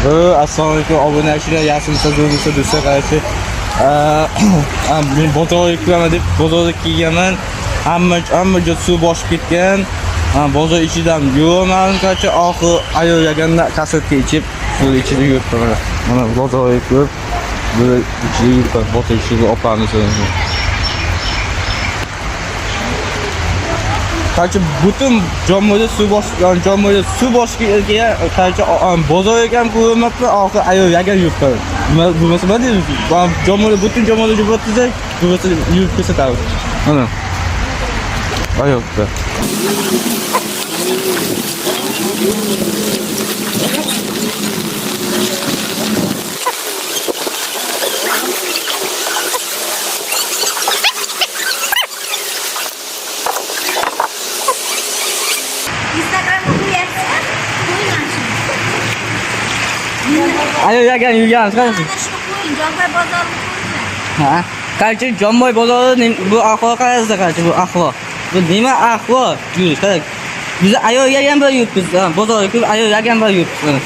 Assalomu alaykum obunachilar, yaxshimisiz, do'stlar, do'stlar qarshi. Men bozorga kiraman deb bozorga kelganman. Hamma joy suv bosib ketgan. Bozor ichidan yuraman, qarshi oxir ayol yaganda kasetga ichib, suv ichida yuribman. Mana bozorga kirib, bu ichida yuribman, bozor ichida opamiz. Qarshi butun joyda suv bosgan, joyda suv bosgan qarshi bozorga ham ko'rmabman, oxir ayol yagan yuribman. Bu nima deysiz? Joyda butun joyda yuribsiz, bu yurib ko'rsatadi. Mana. Ayolda. Ayo yagan yurgan qarang. Ha, qarchi Jomboy bozorining bu ahvol qaranglar qarchi bu ahvol. Bu nima ahvol? Yurish qarang. Biz ayol yagan bir yuribmiz. Bozorga kirib ayol yagan bir yuribmiz.